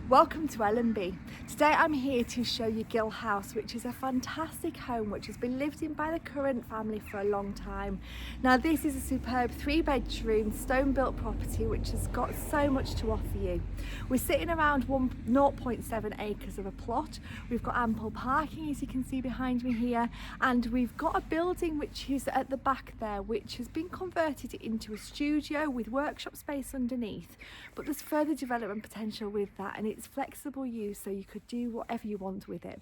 Welcome to Ellonby. Today I'm here to show you Gill House, which is a fantastic home which has been lived in by the current family for a long time. Now this is a superb 3-bedroom stone built property which has got so much to offer you. We're sitting around 0.7 acres of a plot. We've got ample parking, as you can see behind me here, and we've got a building which is at the back there which has been converted into a studio with workshop space underneath, but there's further development potential with that, and it's flexible use, so you could do whatever you want with it.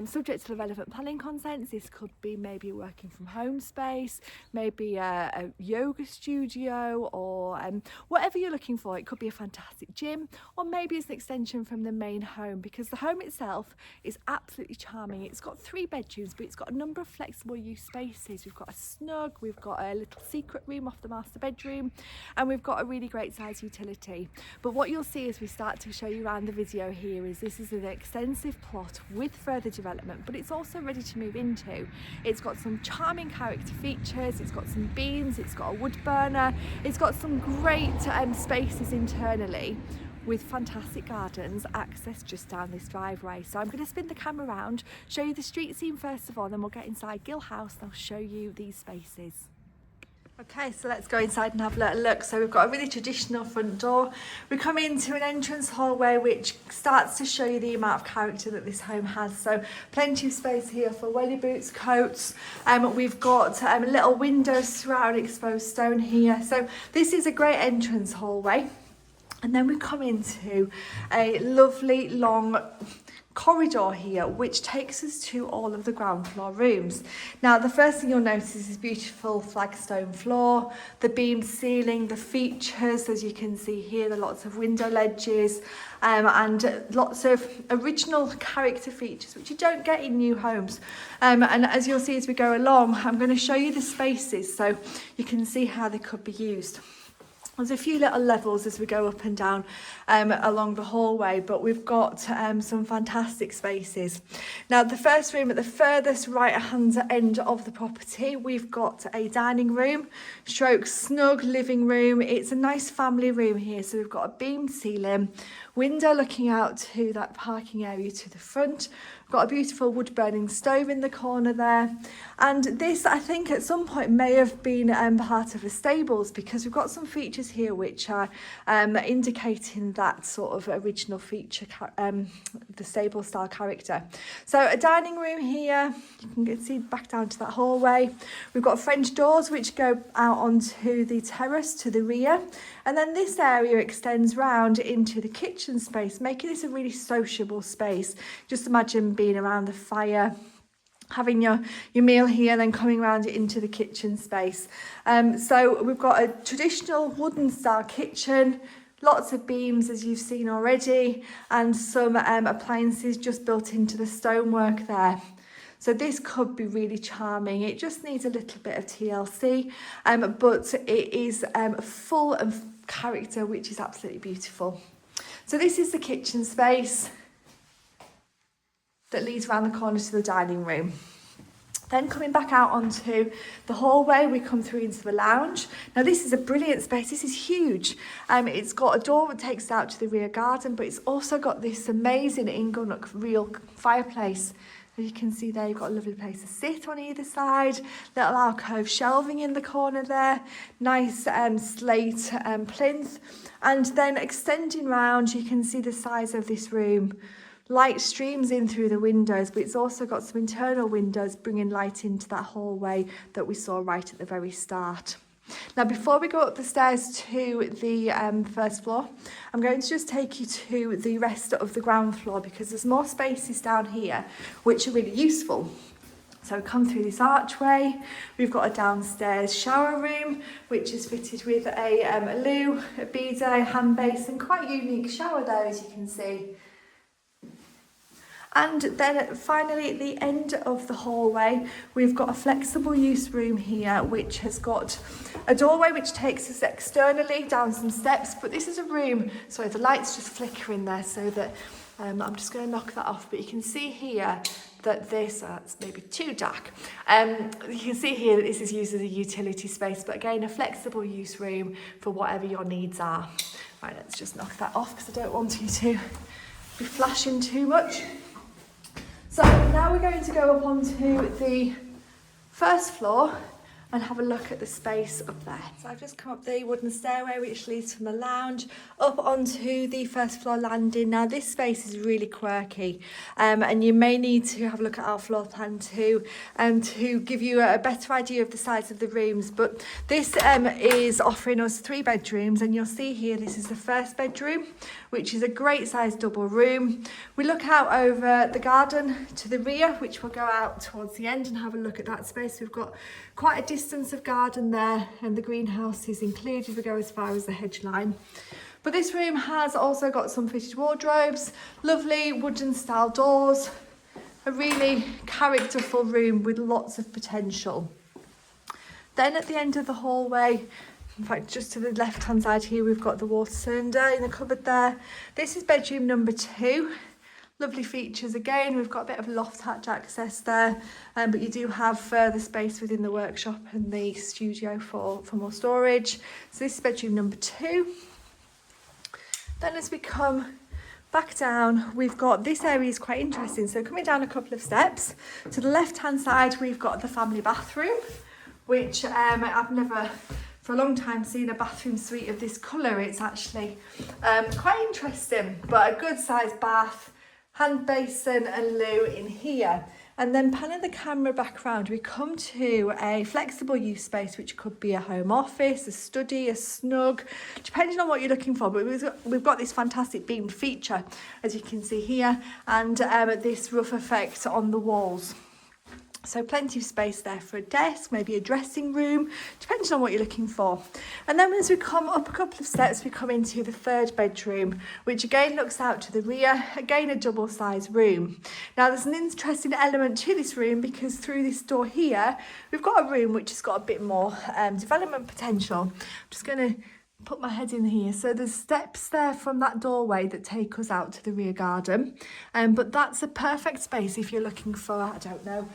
Subject to the relevant planning consents, this could be maybe working from home space, maybe a yoga studio, or whatever you're looking for. It could be a fantastic gym, or maybe it's an extension from the main home, because the home itself is absolutely charming. It's got 3 bedrooms, but it's got a number of flexible use spaces. We've got a snug, we've got a little secret room off the master bedroom, and we've got a really great size utility. But what you'll see as we start to show you around the video here is this is an extensive plot with further development, but it's also ready to move into. It's got some charming character features, it's got some beams, it's got a wood burner, it's got some great spaces internally with fantastic gardens, access just down this driveway. So I'm going to spin the camera around, show you the street scene first of all, then we'll get inside Gill House and I'll show you these spaces. Okay, so let's go inside and have a little look. So we've got a really traditional front door. We come into an entrance hallway which starts to show you the amount of character that this home has. So plenty of space here for welly boots, coats. We've got little windows surrounding exposed stone here. So this is a great entrance hallway. And then we come into a lovely long corridor here which takes us to all of the ground floor rooms. Now the first thing you'll notice is this beautiful flagstone floor, the beamed ceiling, the features as you can see here, there are lots of window ledges and lots of original character features which you don't get in new homes. And as you'll see as we go along, I'm going to show you the spaces so you can see how they could be used. There's a few little levels as we go up and down along the hallway, but we've got some fantastic spaces. Now the first room at the furthest right hand end of the property, we've got a dining room stroke snug living room. It's a nice family room here, so we've got a beamed ceiling, window looking out to that parking area to the front. We've got a beautiful wood burning stove in the corner there, and this I think at some point may have been part of the stables, because we've got some features here which are indicating that sort of original feature, the stable style character. So a dining room here, you can see back down to that hallway. We've got French doors which go out onto the terrace to the rear, and then this area extends round into the kitchen space, making this a really sociable space. Just imagine being around the fire, having your meal here, then coming around it into the kitchen space. So we've got a traditional wooden style kitchen, lots of beams as you've seen already, and some appliances just built into the stonework there. So this could be really charming. It just needs a little bit of TLC, but it is full of character, which is absolutely beautiful. So this is the kitchen space that leads around the corner to the dining room. Then coming back out onto the hallway, we come through into the lounge. Now this is a brilliant space, this is huge. It's got a door that takes out to the rear garden, but it's also got this amazing ingle-nook real fireplace. As you can see there, you've got a lovely place to sit on either side, little alcove shelving in the corner there, nice slate plinth, and then extending round, you can see the size of this room. Light streams in through the windows, but it's also got some internal windows bringing light into that hallway that we saw right at the very start. Now before we go up the stairs to the first floor, I'm going to just take you to the rest of the ground floor, because there's more spaces down here which are really useful. So we come through this archway, we've got a downstairs shower room which is fitted with a loo, a bidet, hand basin, quite unique shower there as you can see. And then finally at the end of the hallway, we've got a flexible use room here which has got a doorway which takes us externally down some steps, but this is a room, sorry the light's just flickering there so that I'm just going to knock that off, but you can see here that this, it's maybe too dark, you can see here that this is used as a utility space, but again a flexible use room for whatever your needs are. Right, let's just knock that off because I don't want you to be flashing too much. So now we're going to go up onto the first floor and have a look at the space up there. So I've just come up the wooden stairway which leads from the lounge up onto the first floor landing. Now this space is really quirky, and you may need to have a look at our floor plan too, to give you a better idea of the size of the rooms. But this is offering us 3 bedrooms, and you'll see here this is the first bedroom, which is a great size double room. We look out over the garden to the rear, which we'll go out towards the end and have a look at that space. We've got quite a distance of garden there, and the greenhouse is included if we go as far as the hedge line. But this room has also got some fitted wardrobes, lovely wooden style doors, a really characterful room with lots of potential. Then at the end of the hallway, in fact just to the left hand side here, we've got the water cylinder in the cupboard there. This is bedroom number 2. Lovely features again. We've got a bit of loft hatch access there, but you do have further space within the workshop and the studio for more storage. So this is bedroom number 2. Then as we come back down, we've got, this area is quite interesting. So coming down a couple of steps, to the left hand side we've got the family bathroom, which I've never for a long time seen a bathroom suite of this colour. It's actually quite interesting, but a good sized bath, hand basin and loo in here. And then panning the camera back around, we come to a flexible use space, which could be a home office, a study, a snug, depending on what you're looking for. But we've got this fantastic beamed feature, as you can see here, and this rough effect on the walls. So plenty of space there for a desk, maybe a dressing room, depending on what you're looking for. And then as we come up a couple of steps, we come into the 3rd bedroom, which again looks out to the rear, again a double sized room. Now there's an interesting element to this room, because through this door here, we've got a room which has got a bit more development potential. I'm just going to put my head in here. So there's steps there from that doorway that take us out to the rear garden, but that's a perfect space if you're looking for, I don't know,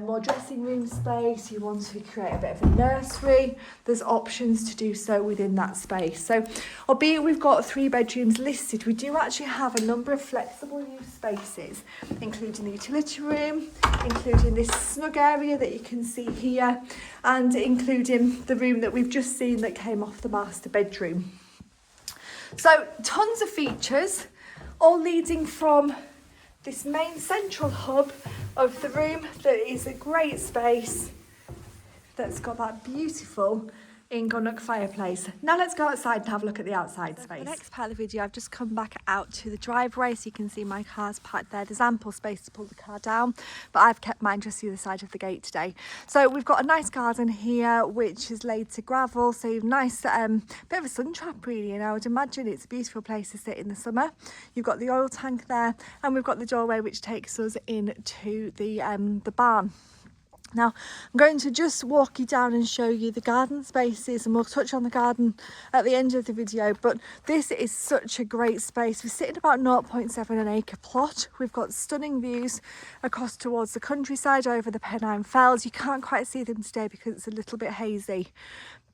more dressing room space, you want to create a bit of a nursery, there's options to do so within that space. So albeit we've got 3 bedrooms listed, we do actually have a number of flexible use spaces, including the utility room, including this snug area that you can see here, and including the room that we've just seen that came off the master bedroom. So tons of features, all leading from this main central hub of the room that is a great space that's got that beautiful Inglenook fireplace. Now let's go outside and have a look at the outside space. For the next part of the video, I've just come back out to the driveway, so you can see my car's parked there. There's ample space to pull the car down, but I've kept mine just the other side of the gate today. So we've got a nice garden here, which is laid to gravel, so you've nice bit of a sun trap really, and I would imagine it's a beautiful place to sit in the summer. You've got the oil tank there, and we've got the doorway which takes us into the barn. Now, I'm going to just walk you down and show you the garden spaces, and we'll touch on the garden at the end of the video, but this is such a great space. We're sitting about 0.7 an acre plot. We've got stunning views across towards the countryside over the Pennine Fells. You can't quite see them today because it's a little bit hazy,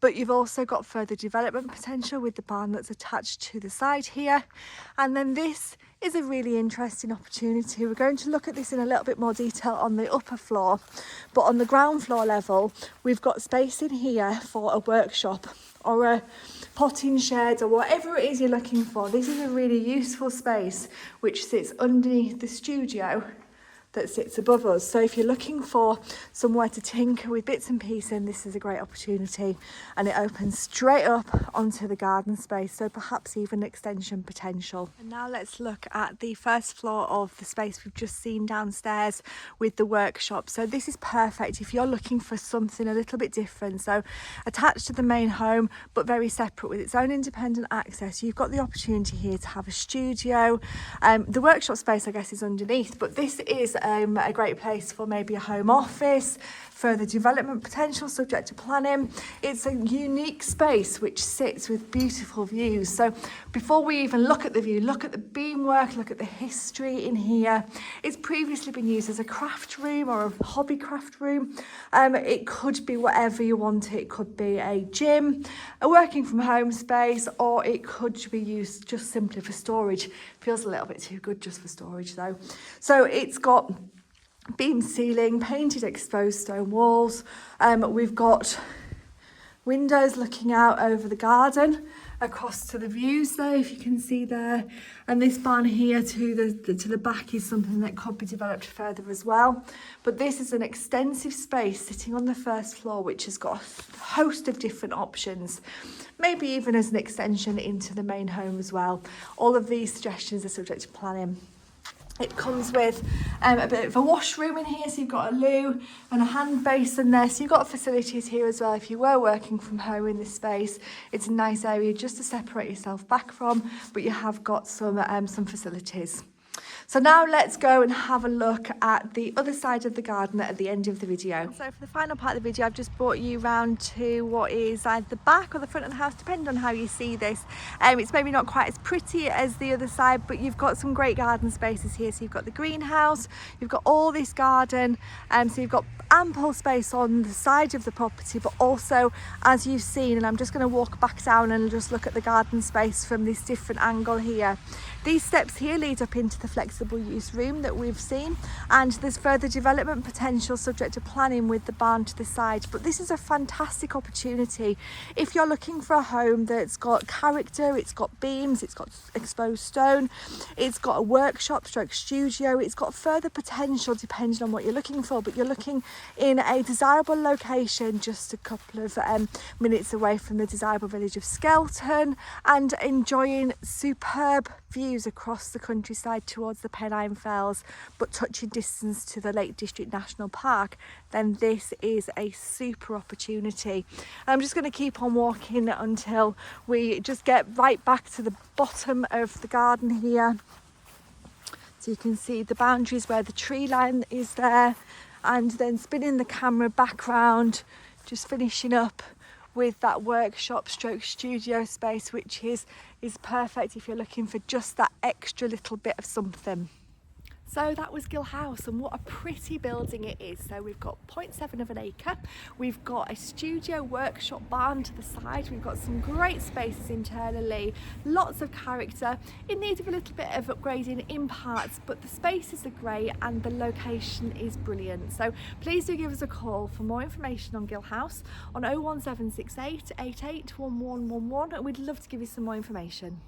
but you've also got further development potential with the barn that's attached to the side here. And then this is a really interesting opportunity. We're going to look at this in a little bit more detail on the upper floor, but on the ground floor level, we've got space in here for a workshop or a potting shed or whatever it is you're looking for. This is a really useful space which sits underneath the studio that sits above us. So if you're looking for somewhere to tinker with bits and pieces, this is a great opportunity, and it opens straight up onto the garden space, so perhaps even extension potential. And now let's look at the first floor of the space we've just seen downstairs with the workshop. So this is perfect if you're looking for something a little bit different, so attached to the main home but very separate with its own independent access. You've got the opportunity here to have a studio. The workshop space I guess is underneath, but this is a great place for maybe a home office, further development potential subject to planning. It's a unique space which sits with beautiful views. So before we even look at the view, look at the beamwork, look at the history in here. It's previously been used as a craft room or a hobby craft room. It could be whatever you want. It could be a gym, a working from home space, or it could be used just simply for storage. Feels a little bit too good just for storage though. So it's got beam ceiling, painted exposed stone walls. We've got windows looking out over the garden across to the views there, if you can see there. And this barn here to the back is something that could be developed further as well. But this is an extensive space sitting on the first floor, which has got a host of different options, maybe even as an extension into the main home as well. All of these suggestions are subject to planning. It comes with a bit of a washroom in here, so you've got a loo and a hand basin there. So you've got facilities here as well. If you were working from home in this space, it's a nice area just to separate yourself back from, but you have got some facilities. So now let's go and have a look at the other side of the garden at the end of the video. So for the final part of the video, I've just brought you round to what is either the back or the front of the house, depending on how you see this. It's maybe not quite as pretty as the other side, but you've got some great garden spaces here. So you've got the greenhouse, you've got all this garden, so you've got ample space on the side of the property, but also, as you've seen, and I'm just going to walk back down and just look at the garden space from this different angle here. These steps here lead up into the flexible use room that we've seen, and there's further development potential subject to planning with the barn to the side. But this is a fantastic opportunity if you're looking for a home that's got character. It's got beams, it's got exposed stone, it's got a workshop stroke studio, it's got further potential depending on what you're looking for. But you're looking in a desirable location, just a couple of minutes away from the desirable village of Skelton, and enjoying superb views across the countryside towards the Pennine Fells, but touching distance to the Lake District National Park. Then this is a super opportunity. I'm just going to keep on walking until we just get right back to the bottom of the garden here, so you can see the boundaries where the tree line is there, and then spinning the camera back round, just finishing up with that workshop stroke studio space, which is perfect if you're looking for just that extra little bit of something. So that was Gill House, and what a pretty building it is. So we've got 0.7 of an acre, we've got a studio workshop barn to the side, we've got some great spaces internally, lots of character, in need of a little bit of upgrading in parts, but the spaces are great and the location is brilliant. So please do give us a call for more information on Gill House on 01768 881111, and we'd love to give you some more information.